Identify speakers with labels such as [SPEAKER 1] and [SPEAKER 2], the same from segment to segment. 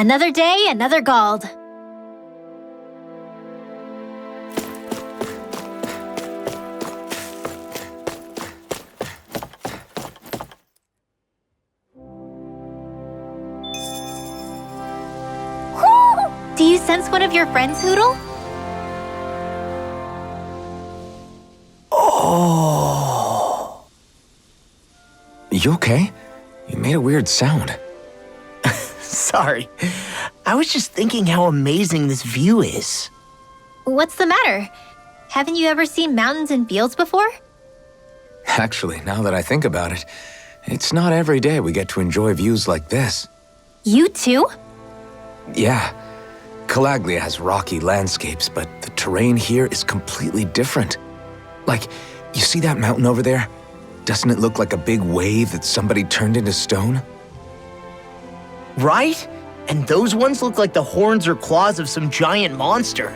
[SPEAKER 1] Another day, another Gald. Do you sense one of your friends, Hoodle?
[SPEAKER 2] Oh. You okay? You made a weird sound.
[SPEAKER 3] Sorry. I was just thinking how amazing this view is.
[SPEAKER 1] What's the matter? Haven't you ever seen mountains and fields before?
[SPEAKER 2] Actually, now that I think about it, it's not every day we get to enjoy views like this.
[SPEAKER 1] You too?
[SPEAKER 2] Yeah. Calaglia has rocky landscapes, but the terrain here is completely different. Like, you see that mountain over there? Doesn't it look like a big wave that somebody turned into stone?
[SPEAKER 3] Right? And those ones look like the horns or claws of some giant monster.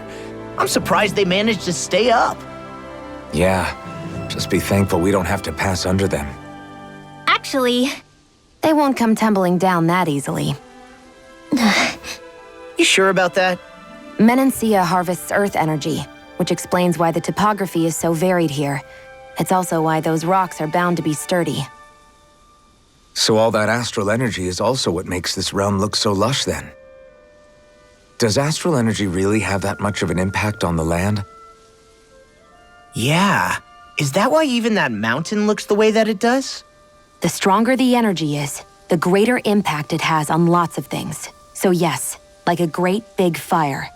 [SPEAKER 3] I'm surprised they managed to stay up.
[SPEAKER 2] Yeah, just be thankful we don't have to pass under them.
[SPEAKER 1] Actually,
[SPEAKER 4] they won't come tumbling down that easily.
[SPEAKER 3] You sure about that?
[SPEAKER 4] Menancia harvests earth energy, which explains why the topography is so varied here. It's also why those rocks are bound to be sturdy.
[SPEAKER 2] So all that astral energy is also what makes this realm look so lush then? Does astral energy really have that much of an impact on the land?
[SPEAKER 3] Yeah. Is that why even that mountain looks the way that it does?
[SPEAKER 4] The stronger the energy is, the greater impact it has on lots of things. So yes, like a great big fire.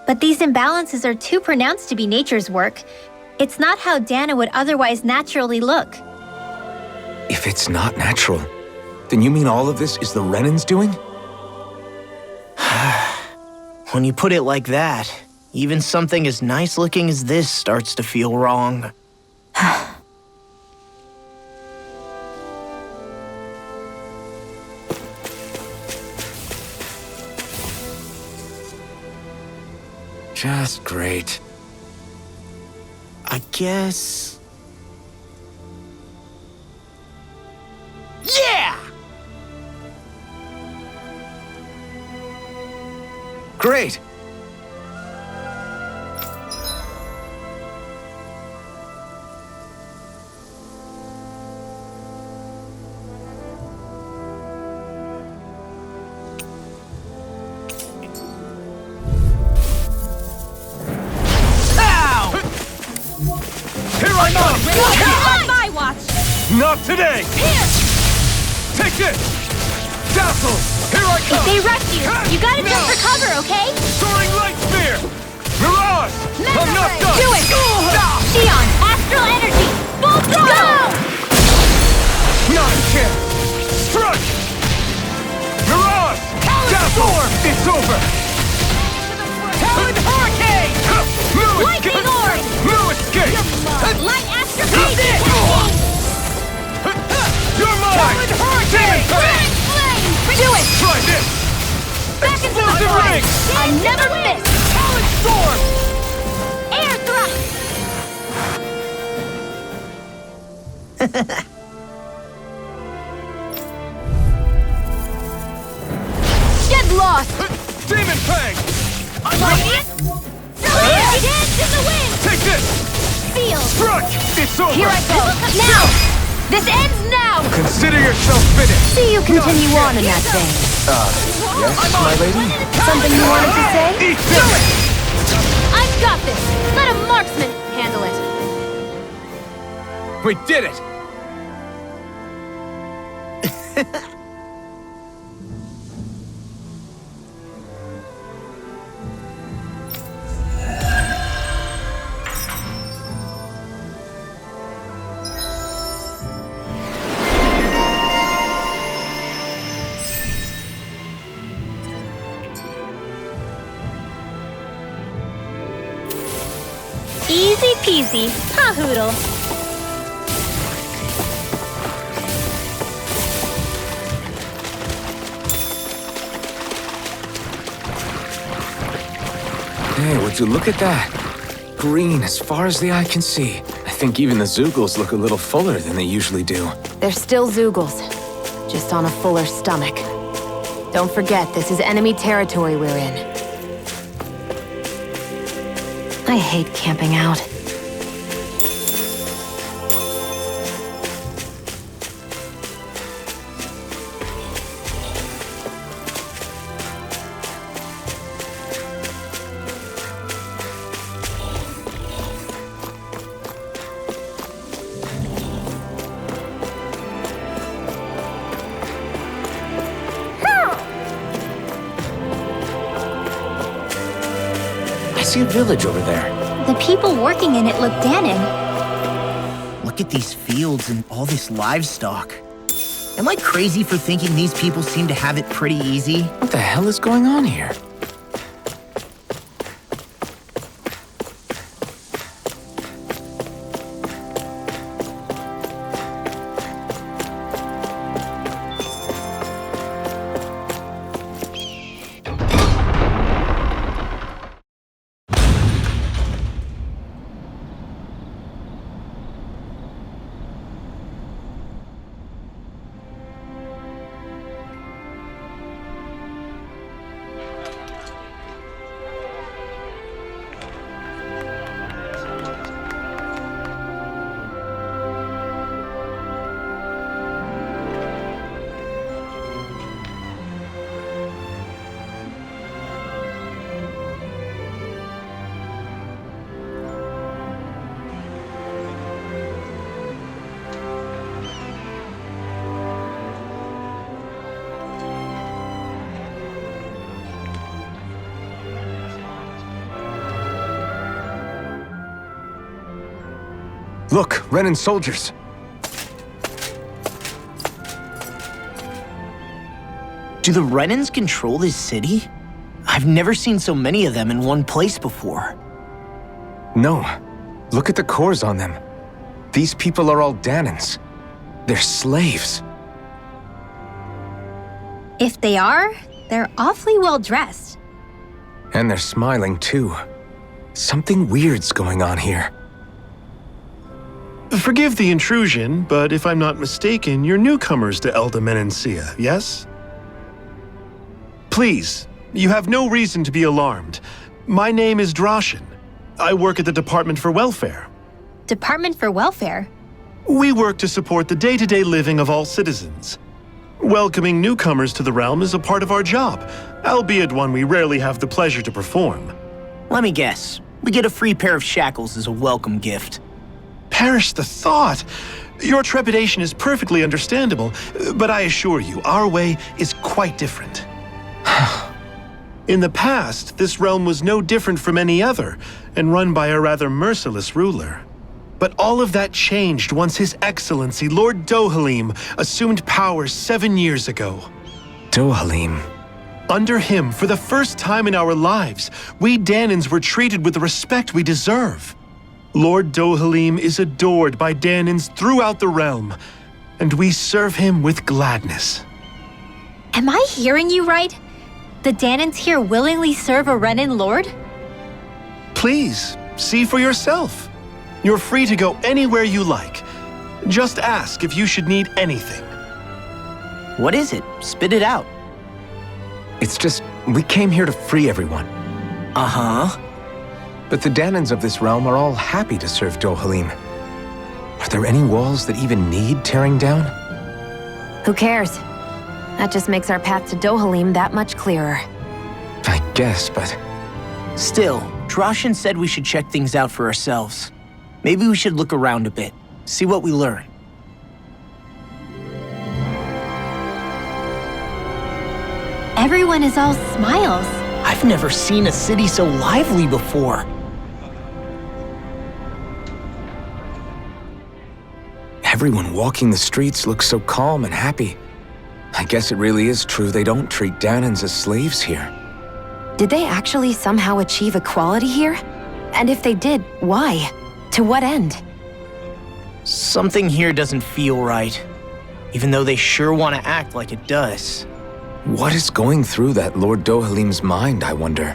[SPEAKER 1] But these imbalances are too pronounced to be nature's work. It's not how Dahna would otherwise naturally look.
[SPEAKER 2] If it's not natural, then you mean all of this is the Renans doing?
[SPEAKER 3] When you put it like that, even something as nice looking as this starts to feel wrong.
[SPEAKER 2] Just great.
[SPEAKER 3] I guess... Yeah!
[SPEAKER 2] Great!
[SPEAKER 5] Not today!
[SPEAKER 1] Here!
[SPEAKER 5] Take this! Dazzle! Here I come!
[SPEAKER 1] If they rush you, you gotta jump for cover, okay?
[SPEAKER 5] Soaring Light Spear! Mirage! I'm not done!
[SPEAKER 1] Do it! Xion, astral energy! Full throttle! Go!
[SPEAKER 5] Not a chance! Strike! Mirage! Dazzle! It's over!
[SPEAKER 1] Talon Hurricane!
[SPEAKER 5] No
[SPEAKER 1] Lightning
[SPEAKER 5] escape!
[SPEAKER 1] Orb!
[SPEAKER 5] No escape!
[SPEAKER 1] Light astral energy!
[SPEAKER 5] You're mine!
[SPEAKER 1] Talon Hurricane! Grand Flame! Do it!
[SPEAKER 5] Try this!
[SPEAKER 1] Back into the
[SPEAKER 5] Explosive
[SPEAKER 1] fight!
[SPEAKER 5] ring!
[SPEAKER 1] I never miss!
[SPEAKER 5] Talon Storm!
[SPEAKER 1] Air thrust! Get lost!
[SPEAKER 5] Demon Fang!
[SPEAKER 1] Radiant! Dance in the wind!
[SPEAKER 5] Take this!
[SPEAKER 1] Seal!
[SPEAKER 5] Strike! It's over!
[SPEAKER 1] Here I go! Now! This ends now!
[SPEAKER 5] Consider yourself finished!
[SPEAKER 4] See you continue on in that vein.
[SPEAKER 2] Yes, my lady?
[SPEAKER 4] Something you wanted to say?
[SPEAKER 5] Eat this!
[SPEAKER 1] I've got this! Let a marksman handle it!
[SPEAKER 5] We did it!
[SPEAKER 1] Easy peasy, huh, Hoodle?
[SPEAKER 2] Hey, would you look at that? Green as far as the eye can see. I think even the Zoogles look a little fuller than they usually do.
[SPEAKER 4] They're still Zoogles, just on a fuller stomach. Don't forget, this is enemy territory we're in. I hate camping out.
[SPEAKER 3] I see a village over there.
[SPEAKER 1] The people working in it look Dahnan.
[SPEAKER 3] Look at these fields and all this livestock. Am I crazy for thinking these people seem to have it pretty easy?
[SPEAKER 2] What the hell is going on here? Look, Renan soldiers.
[SPEAKER 3] Do the Renans control this city? I've never seen so many of them in one place before.
[SPEAKER 2] No. Look at the cores on them. These people are all Dahnans. They're slaves.
[SPEAKER 1] If they are, they're awfully well dressed.
[SPEAKER 2] And they're smiling too. Something weird's going on here.
[SPEAKER 6] Forgive the intrusion, but if I'm not mistaken, you're newcomers to Elda Menancia, yes? Please, you have no reason to be alarmed. My name is Droshin. I work at the Department for Welfare.
[SPEAKER 1] Department for Welfare?
[SPEAKER 6] We work to support the day-to-day living of all citizens. Welcoming newcomers to the realm is a part of our job, albeit one we rarely have the pleasure to perform.
[SPEAKER 3] Let me guess. We get a free pair of shackles as a welcome gift.
[SPEAKER 6] Perish the thought! Your trepidation is perfectly understandable, but I assure you, our way is quite different. In the past, this realm was no different from any other, and run by a rather merciless ruler. But all of that changed once His Excellency, Lord Dohalim, assumed power 7 years ago.
[SPEAKER 2] Dohalim.
[SPEAKER 6] Under him, for the first time in our lives, we Dahnans were treated with the respect we deserve. Lord Dohalim is adored by Dahnans throughout the realm, and we serve him with gladness.
[SPEAKER 1] Am I hearing you right? The Dahnans here willingly serve a Renan lord?
[SPEAKER 6] Please, see for yourself. You're free to go anywhere you like. Just ask if you should need anything.
[SPEAKER 3] What is it? Spit it out.
[SPEAKER 2] It's just, we came here to free everyone.
[SPEAKER 3] Uh-huh.
[SPEAKER 2] But the Dahnans of this realm are all happy to serve Dohalim. Are there any walls that even need tearing down?
[SPEAKER 4] Who cares? That just makes our path to Dohalim that much clearer.
[SPEAKER 2] I guess, but...
[SPEAKER 3] Still, Droshin said we should check things out for ourselves. Maybe we should look around a bit, see what we learn.
[SPEAKER 1] Everyone is all smiles.
[SPEAKER 3] I've never seen a city so lively before.
[SPEAKER 2] Everyone walking the streets looks so calm and happy. I guess it really is true they don't treat Dahnans as slaves here.
[SPEAKER 4] Did they actually somehow achieve equality here? And if they did, why? To what end?
[SPEAKER 3] Something here doesn't feel right, even though they sure want to act like it does.
[SPEAKER 2] What is going through that Lord Dohalim's mind, I wonder?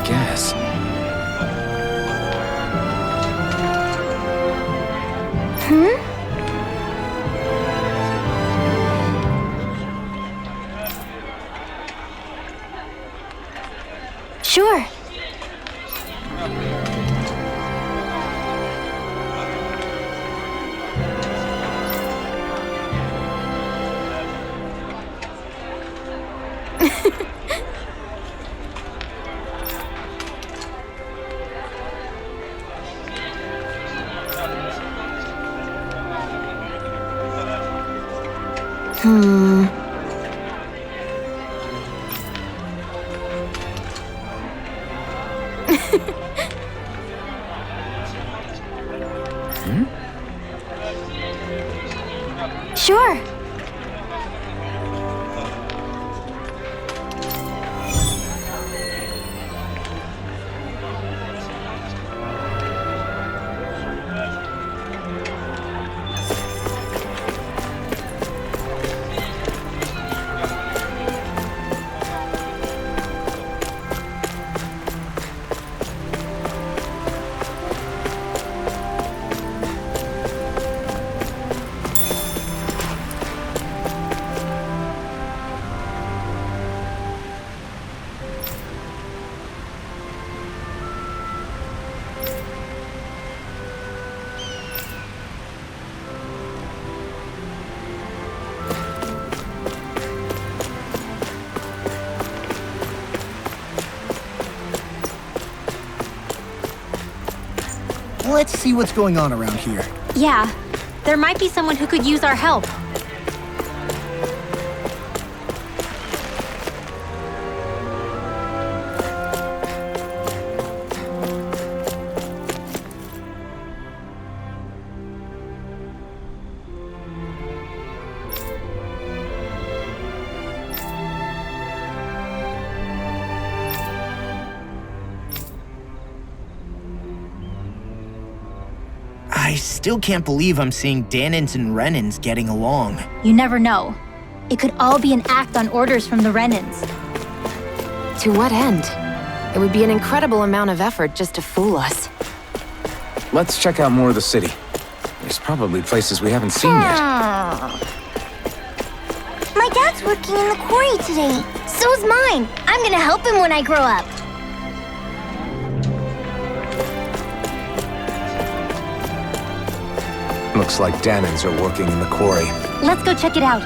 [SPEAKER 2] guess.
[SPEAKER 1] Sure. Sure.
[SPEAKER 3] Let's see what's going on around here.
[SPEAKER 1] Yeah, there might be someone who could use our help.
[SPEAKER 3] I still can't believe I'm seeing Dahnans and Renans getting along.
[SPEAKER 1] You never know. It could all be an act on orders from the Renans.
[SPEAKER 4] To what end? It would be an incredible amount of effort just to fool us.
[SPEAKER 2] Let's check out more of the city. There's probably places we haven't seen yet.
[SPEAKER 7] My dad's working in the quarry today. So's mine. I'm gonna help him when I grow up.
[SPEAKER 2] Looks like Dahnans are working in the quarry.
[SPEAKER 1] Let's go check it out.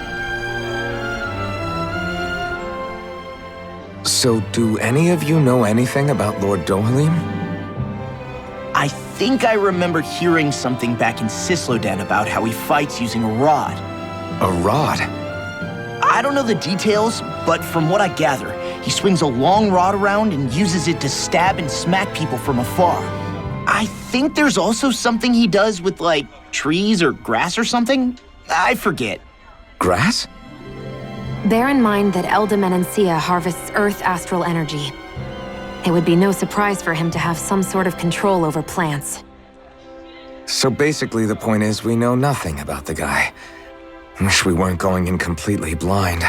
[SPEAKER 2] So, do any of you know anything about Lord Dohalim?
[SPEAKER 3] I think I remember hearing something back in Sislodan about how he fights using a rod.
[SPEAKER 2] A rod?
[SPEAKER 3] I don't know the details, but from what I gather, he swings a long rod around and uses it to stab and smack people from afar. I think there's also something he does with, like, trees or grass or something? I forget.
[SPEAKER 2] Grass?
[SPEAKER 4] Bear in mind that Elda harvests Earth astral energy. It would be no surprise for him to have some sort of control over plants.
[SPEAKER 2] So basically the point is we know nothing about the guy. Wish we weren't going in completely blind.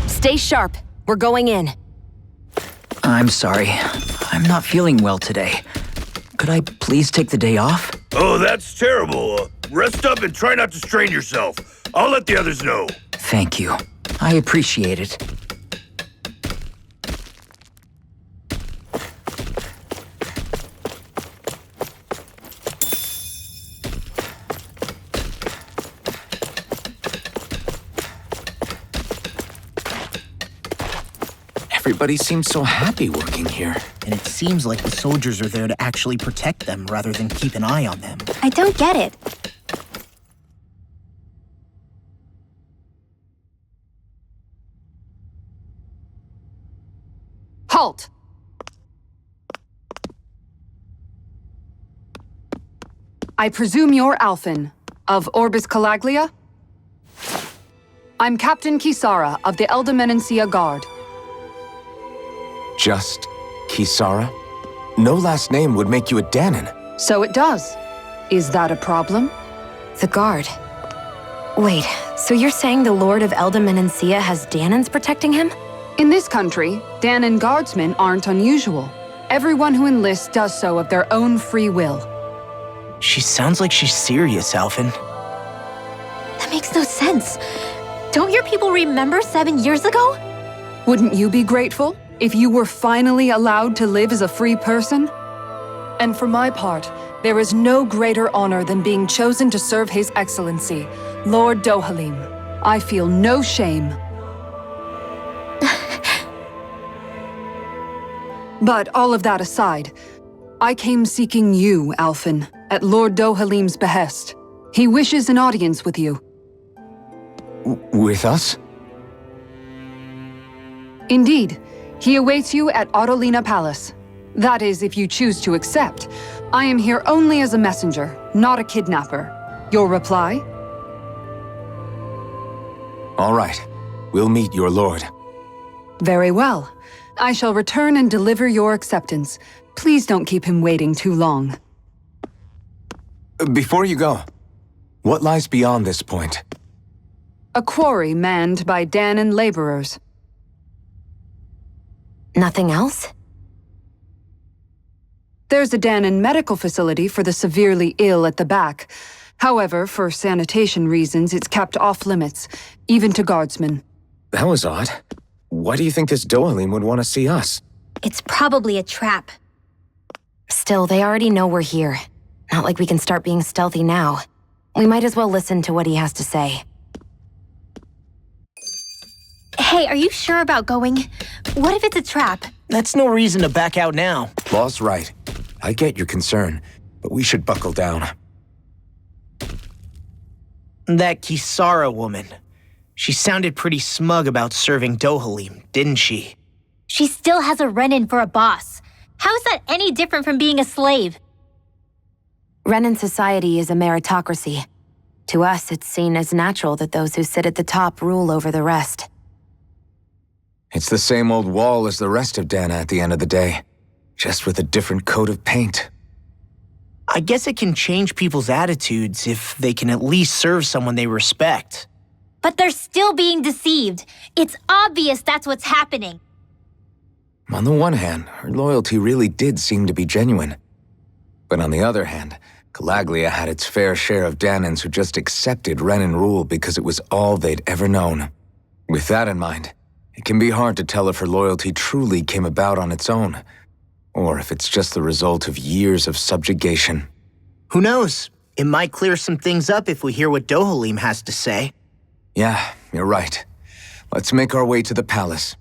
[SPEAKER 4] Stay sharp. We're going in.
[SPEAKER 8] I'm sorry. I'm not feeling well today. Could I please take the day off?
[SPEAKER 5] Oh, that's terrible. Rest up and try not to strain yourself. I'll let the others know.
[SPEAKER 8] Thank you. I appreciate it.
[SPEAKER 2] Everybody seems so happy working here.
[SPEAKER 3] And it seems like the soldiers are there to actually protect them rather than keep an eye on them.
[SPEAKER 1] I don't get it.
[SPEAKER 4] Halt!
[SPEAKER 9] I presume you're Alphen, of Orbis Calaglia? I'm Captain Kisara of the Eldemenencia Guard.
[SPEAKER 2] Just Kisara? No last name would make you a Dahnan.
[SPEAKER 9] So it does. Is that a problem?
[SPEAKER 4] The Guard. Wait, so you're saying the Lord of Eldemenencia has Dahnans protecting him?
[SPEAKER 9] In this country, Dahnan guardsmen aren't unusual. Everyone who enlists does so of their own free will.
[SPEAKER 3] She sounds like she's serious, Alphen.
[SPEAKER 1] That makes no sense. Don't your people remember 7 years ago?
[SPEAKER 9] Wouldn't you be grateful if you were finally allowed to live as a free person? And for my part, there is no greater honor than being chosen to serve His Excellency, Lord Dohalim. I feel no shame. But all of that aside, I came seeking you, Alphen, at Lord Dohalim's behest. He wishes an audience with you.
[SPEAKER 2] With us?
[SPEAKER 9] Indeed. He awaits you at Autolina Palace. That is, if you choose to accept. I am here only as a messenger, not a kidnapper. Your reply?
[SPEAKER 2] All right. We'll meet your lord.
[SPEAKER 9] Very well. I shall return and deliver your acceptance. Please don't keep him waiting too long.
[SPEAKER 2] Before you go, what lies beyond this point?
[SPEAKER 9] A quarry manned by Dahnan laborers.
[SPEAKER 4] Nothing else?
[SPEAKER 9] There's a Dahnan medical facility for the severely ill at the back. However, for sanitation reasons, it's kept off limits, even to guardsmen.
[SPEAKER 2] That was odd. Why do you think this Dohalim would want to see us?
[SPEAKER 1] It's probably a trap.
[SPEAKER 4] Still, they already know we're here. Not like we can start being stealthy now. We might as well listen to what he has to say.
[SPEAKER 1] Hey, are you sure about going? What if it's a trap?
[SPEAKER 3] That's no reason to back out now.
[SPEAKER 2] Law's right. I get your concern, but we should buckle down.
[SPEAKER 3] That Kisara woman. She sounded pretty smug about serving Dohalim, didn't she?
[SPEAKER 1] She still has a Renan for a boss. How is that any different from being a slave?
[SPEAKER 4] Renan society is a meritocracy. To us, it's seen as natural that those who sit at the top rule over the rest.
[SPEAKER 2] It's the same old wall as the rest of Dahna at the end of the day, just with a different coat of paint.
[SPEAKER 3] I guess it can change people's attitudes if they can at least serve someone they respect.
[SPEAKER 1] But they're still being deceived. It's obvious that's what's happening.
[SPEAKER 2] On the one hand, her loyalty really did seem to be genuine. But on the other hand, Calaglia had its fair share of Dahnans who just accepted Renan rule because it was all they'd ever known. With that in mind, it can be hard to tell if her loyalty truly came about on its own, or if it's just the result of years of subjugation.
[SPEAKER 3] Who knows? It might clear some things up if we hear what Dohalim has to say.
[SPEAKER 2] Yeah, you're right. Let's make our way to the palace.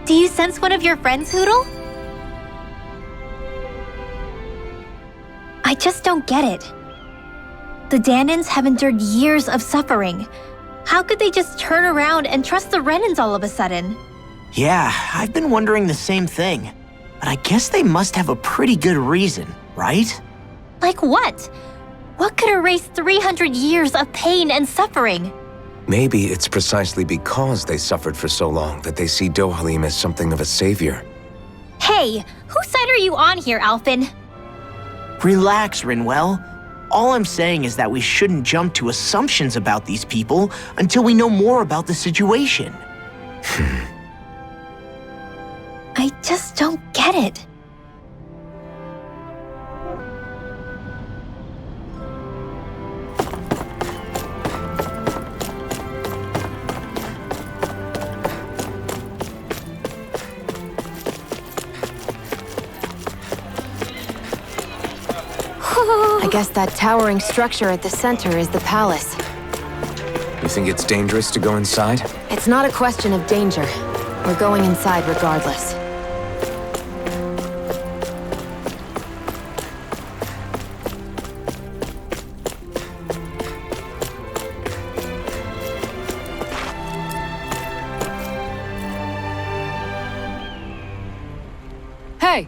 [SPEAKER 1] Do you sense one of your friends, Hootle? I just don't get it. The Dahnans have endured years of suffering. How could they just turn around and trust the Renans all of a sudden?
[SPEAKER 3] Yeah, I've been wondering the same thing. But I guess they must have a pretty good reason, right?
[SPEAKER 1] Like what? What could erase 300 years of pain and suffering?
[SPEAKER 2] Maybe it's precisely because they suffered for so long that they see Dohalim as something of a savior.
[SPEAKER 1] Hey, whose side are you on here, Alphen?
[SPEAKER 3] Relax, Rinwell. All I'm saying is that we shouldn't jump to assumptions about these people until we know more about the situation.
[SPEAKER 1] I just don't get it.
[SPEAKER 4] I guess that towering structure at the center is the palace.
[SPEAKER 2] You think it's dangerous to go inside?
[SPEAKER 4] It's not a question of danger. We're going inside regardless.
[SPEAKER 9] Hey!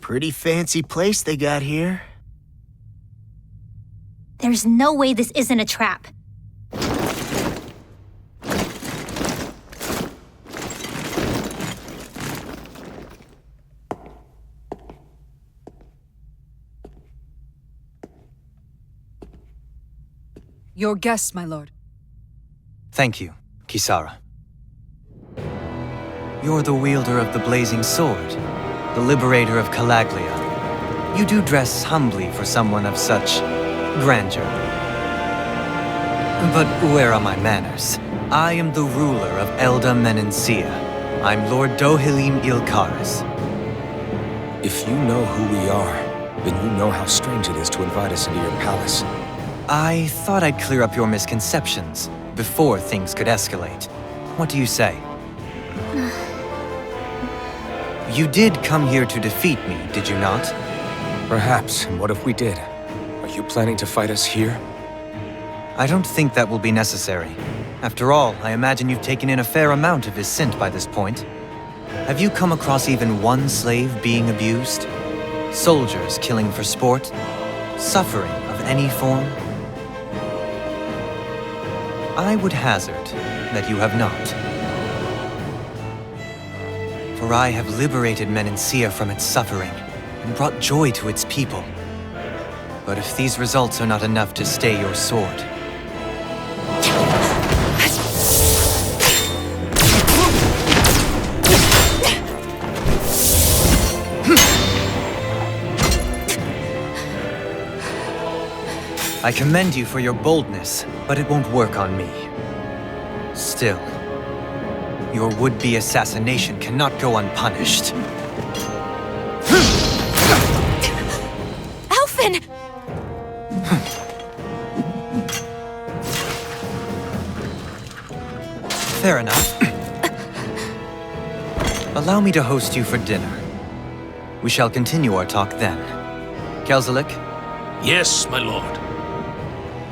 [SPEAKER 3] Pretty fancy place they got here.
[SPEAKER 1] There's no way this isn't a trap.
[SPEAKER 9] Your guest, my lord.
[SPEAKER 10] Thank you, Kisara. You're the wielder of the blazing sword, the liberator of Calaglia. You do dress humbly for someone of such grandeur. But where are my manners? I am the ruler of Elda Menancia. I'm Lord Dohalim Ilkaris.
[SPEAKER 2] If you know who we are, then you know how strange it is to invite us into your palace.
[SPEAKER 10] I thought I'd clear up your misconceptions before things could escalate. What do you say? You did come here to defeat me, did you not?
[SPEAKER 2] Perhaps, and what if we did? Are you planning to fight us here?
[SPEAKER 10] I don't think that will be necessary. After all, I imagine you've taken in a fair amount of Viscint by this point. Have you come across even one slave being abused? Soldiers killing for sport? Suffering of any form? I would hazard that you have not. For I have liberated Menancia from its suffering and brought joy to its people. But if these results are not enough to stay your sword, I commend you for your boldness, but it won't work on me. Still, your would-be assassination cannot go unpunished.
[SPEAKER 4] Alphen!
[SPEAKER 10] Fair enough. Allow me to host you for dinner. We shall continue our talk then. Kelzelik,
[SPEAKER 5] Yes, my lord.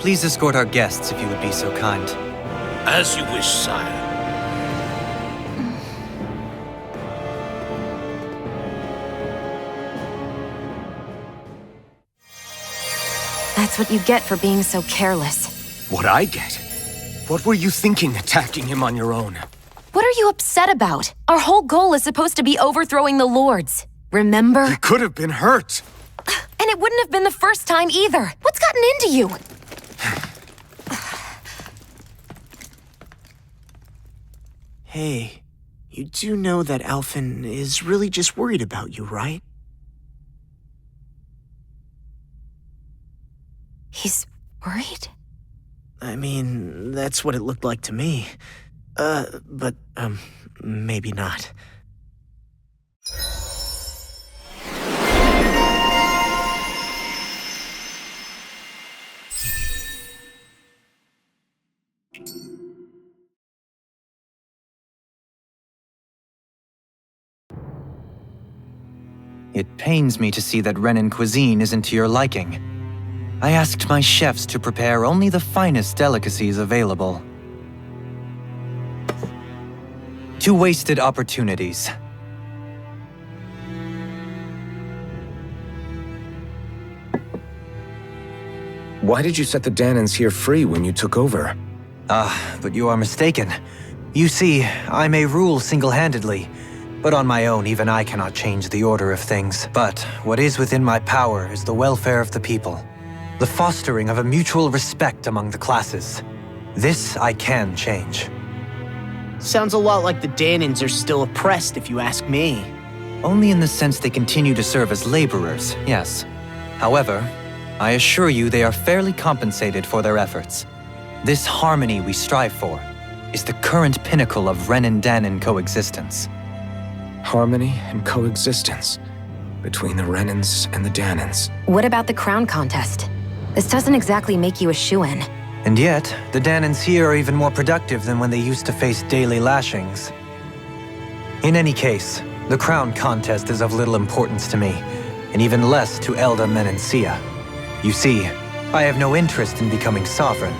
[SPEAKER 10] please escort our guests if you would be so kind.
[SPEAKER 5] As you wish, sire.
[SPEAKER 4] That's what you get for being so careless.
[SPEAKER 2] What I get? What were you thinking attacking him on your own?
[SPEAKER 4] What are you upset about? Our whole goal is supposed to be overthrowing the lords. Remember?
[SPEAKER 2] He could have been hurt.
[SPEAKER 4] And it wouldn't have been the first time either. What's gotten into you?
[SPEAKER 3] Hey, you do know that Alphen is really just worried about you, right?
[SPEAKER 4] He's worried?
[SPEAKER 3] I mean, that's what it looked like to me. But maybe not.
[SPEAKER 10] It pains me to see that Renan cuisine isn't to your liking. I asked my chefs to prepare only the finest delicacies available. 2 wasted opportunities.
[SPEAKER 2] Why did you set the Dahnans here free when you took over?
[SPEAKER 10] But you are mistaken. You see, I may rule single-handedly, but on my own even I cannot change the order of things. But what is within my power is the welfare of the people. The fostering of a mutual respect among the classes. This I can change.
[SPEAKER 3] Sounds a lot like the Dahnans are still oppressed, if you ask me.
[SPEAKER 10] Only in the sense they continue to serve as laborers, yes. However, I assure you they are fairly compensated for their efforts. This harmony we strive for is the current pinnacle of Renan-Dahnan coexistence.
[SPEAKER 2] Harmony and coexistence between the Renans and the Dahnans.
[SPEAKER 4] What about the crown contest? This doesn't exactly make you a shoo-in.
[SPEAKER 10] And yet, the Dahnans here are even more productive than when they used to face daily lashings. In any case, the crown contest is of little importance to me, and even less to Elda Menancia. You see, I have no interest in becoming sovereign.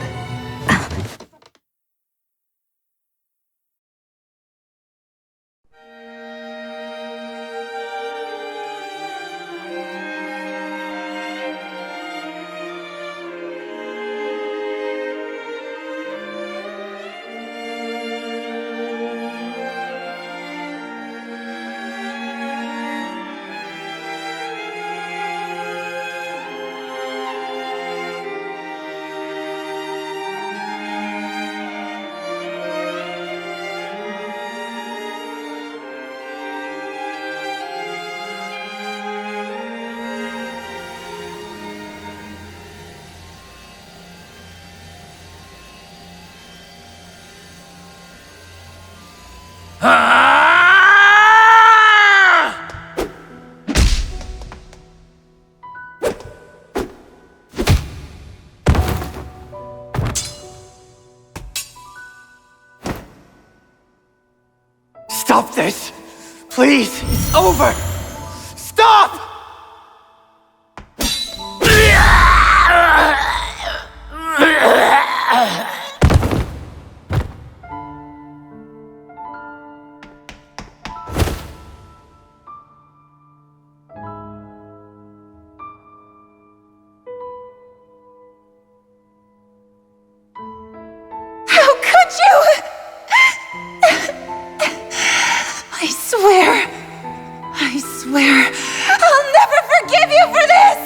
[SPEAKER 3] Stop this! Please! It's over! Stop!
[SPEAKER 11] How could you? I swear, I'll never forgive you for this!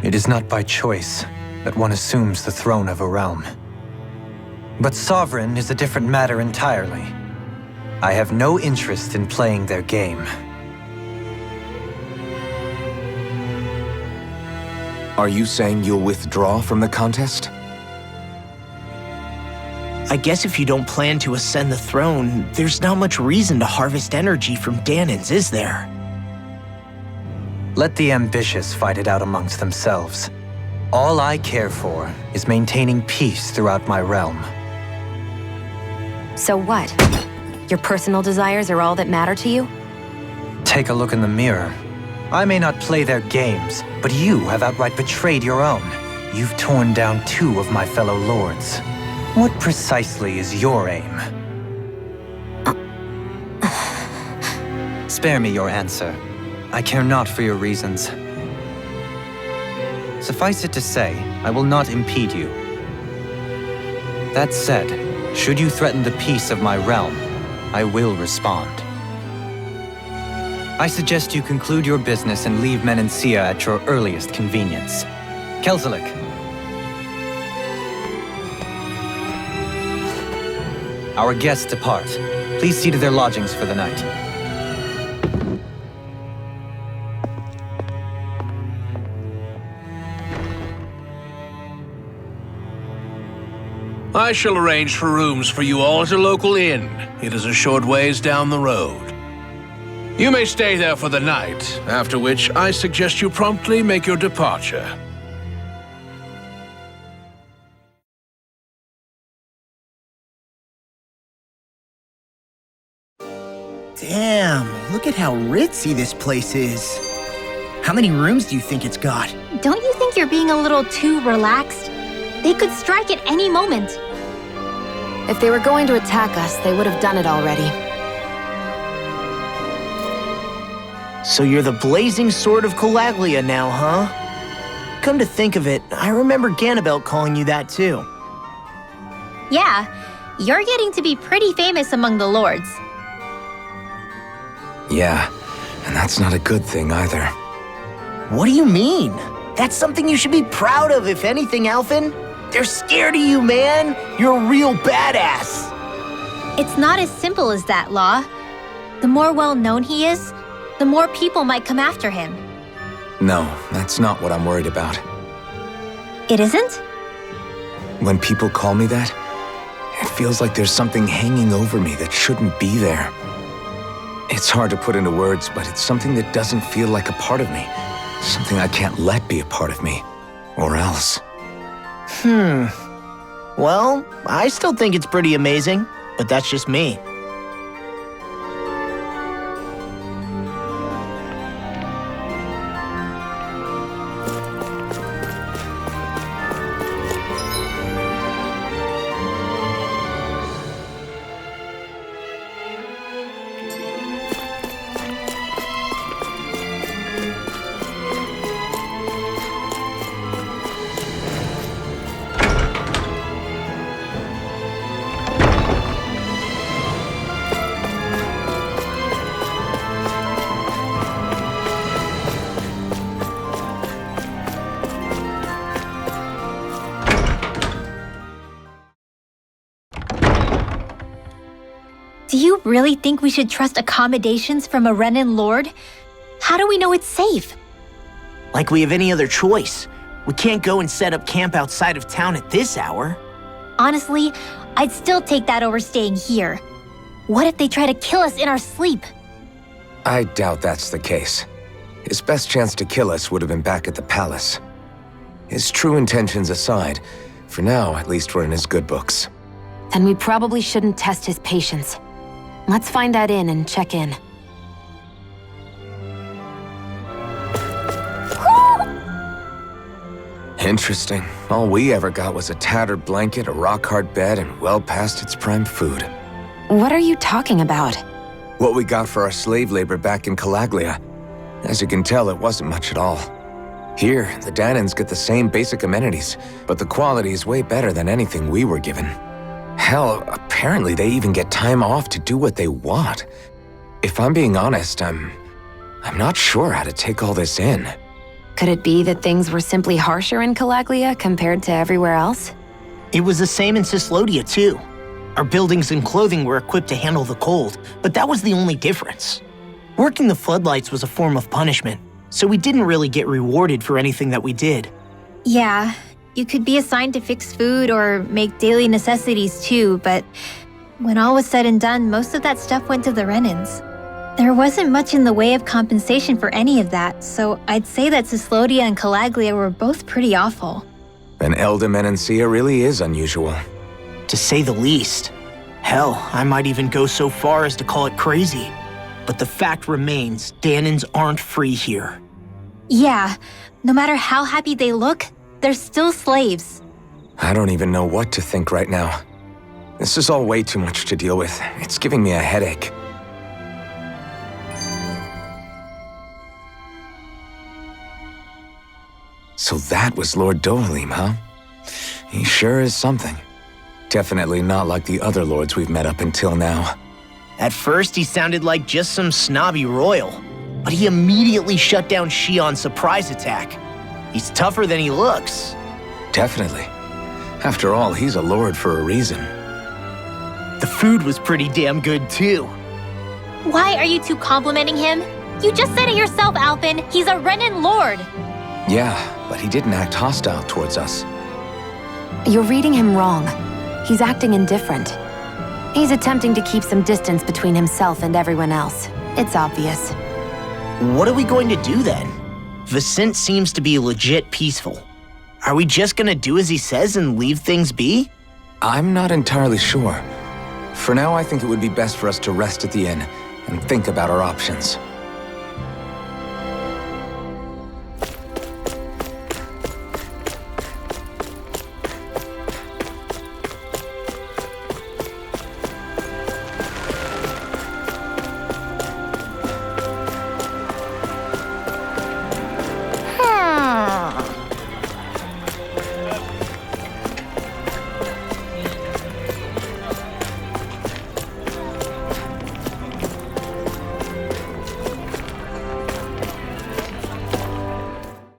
[SPEAKER 10] It is not by choice that one assumes the throne of a realm. But sovereign is a different matter entirely. I have no interest in playing their game.
[SPEAKER 2] Are you saying you'll withdraw from the contest?
[SPEAKER 3] I guess if you don't plan to ascend the throne, there's not much reason to harvest energy from Dahnans, is there?
[SPEAKER 10] Let the ambitious fight it out amongst themselves. All I care for is maintaining peace throughout my realm.
[SPEAKER 4] So what? Your personal desires are all that matter to you?
[SPEAKER 10] Take a look in the mirror. I may not play their games, but you have outright betrayed your own. You've torn down 2 of my fellow lords. What precisely is your aim? Spare me your answer. I care not for your reasons. Suffice it to say, I will not impede you. That said, should you threaten the peace of my realm, I will respond. I suggest you conclude your business and leave Menancia at your earliest convenience. Kelzelik. Our guests depart. Please see to their lodgings for the night.
[SPEAKER 12] I shall arrange for rooms for you all at a local inn. It is a short ways down the road. You may stay there for the night, after which I suggest you promptly make your departure.
[SPEAKER 3] Damn, look at how ritzy this place is. How many rooms do you think it's got?
[SPEAKER 1] Don't you think you're being a little too relaxed? They could strike at any moment.
[SPEAKER 4] If they were going to attack us, they would have done it already.
[SPEAKER 3] So you're the blazing sword of Calaglia now, huh? Come to think of it, I remember Ganabelt calling you that too.
[SPEAKER 1] Yeah, you're getting to be pretty famous among the lords.
[SPEAKER 2] Yeah, and that's not a good thing either.
[SPEAKER 3] What do you mean? That's something you should be proud of, if anything, Alphen. They're scared of you, man. You're a real badass.
[SPEAKER 1] It's not as simple as that, Law. The more well-known he is, the more people might come after him.
[SPEAKER 2] No, that's not what I'm worried about.
[SPEAKER 1] It isn't?
[SPEAKER 2] When people call me that, it feels like there's something hanging over me that shouldn't be there. It's hard to put into words, but it's something that doesn't feel like a part of me. Something I can't let be a part of me. Or else.
[SPEAKER 3] Well, I still think it's pretty amazing, but that's just me.
[SPEAKER 1] Do you really think we should trust accommodations from a Renan lord? How do we know it's safe?
[SPEAKER 3] Like we have any other choice. We can't go and set up camp outside of town at this hour.
[SPEAKER 1] Honestly, I'd still take that over staying here. What if they try to kill us in our sleep?
[SPEAKER 2] I doubt that's the case. His best chance to kill us would have been back at the palace. His true intentions aside, for now, at least we're in his good books.
[SPEAKER 4] Then we probably shouldn't test his patience. Let's find that inn and check in.
[SPEAKER 2] Interesting. All we ever got was a tattered blanket, a rock-hard bed, and well past its prime food.
[SPEAKER 4] What are you talking about?
[SPEAKER 2] What we got for our slave labor back in Calaglia. As you can tell, it wasn't much at all. Here, the Dahnans get the same basic amenities, but the quality is way better than anything we were given. Hell, apparently they even get time off to do what they want. If I'm being honest, I'm not sure how to take all this in.
[SPEAKER 4] Could it be that things were simply harsher in Calaglia compared to everywhere else?
[SPEAKER 3] It was the same in Cislodia, too. Our buildings and clothing were equipped to handle the cold, but that was the only difference. Working the floodlights was a form of punishment, so we didn't really get rewarded for anything that we did.
[SPEAKER 1] Yeah, you could be assigned to fix food or make daily necessities too, but when all was said and done, most of that stuff went to the Renans. There wasn't much in the way of compensation for any of that, so I'd say that Cislodia and Calaglia were both pretty awful.
[SPEAKER 2] And Elda really is unusual.
[SPEAKER 3] To say the least. Hell, I might even go so far as to call it crazy. But the fact remains, Dahnans aren't free here.
[SPEAKER 1] Yeah, no matter how happy they look, they're still slaves.
[SPEAKER 2] I don't even know what to think right now. This is all way too much to deal with. It's giving me a headache. So that was Lord Dohalim, huh? He sure is something. Definitely not like the other lords we've met up until now.
[SPEAKER 3] At first, he sounded like just some snobby royal, but he immediately shut down Shion's surprise attack. He's tougher than he looks.
[SPEAKER 2] Definitely. After all, he's a lord for a reason.
[SPEAKER 3] The food was pretty damn good, too.
[SPEAKER 1] Why are you two complimenting him? You just said it yourself, Alphen. He's a Renan lord.
[SPEAKER 2] Yeah, but he didn't act hostile towards us.
[SPEAKER 4] You're reading him wrong. He's acting indifferent. He's attempting to keep some distance between himself and everyone else. It's obvious.
[SPEAKER 3] What are we going to do then? Viscint seems to be legit peaceful. Are we just gonna do as he says and leave things be?
[SPEAKER 2] I'm not entirely sure. For now, I think it would be best for us to rest at the inn and think about our options.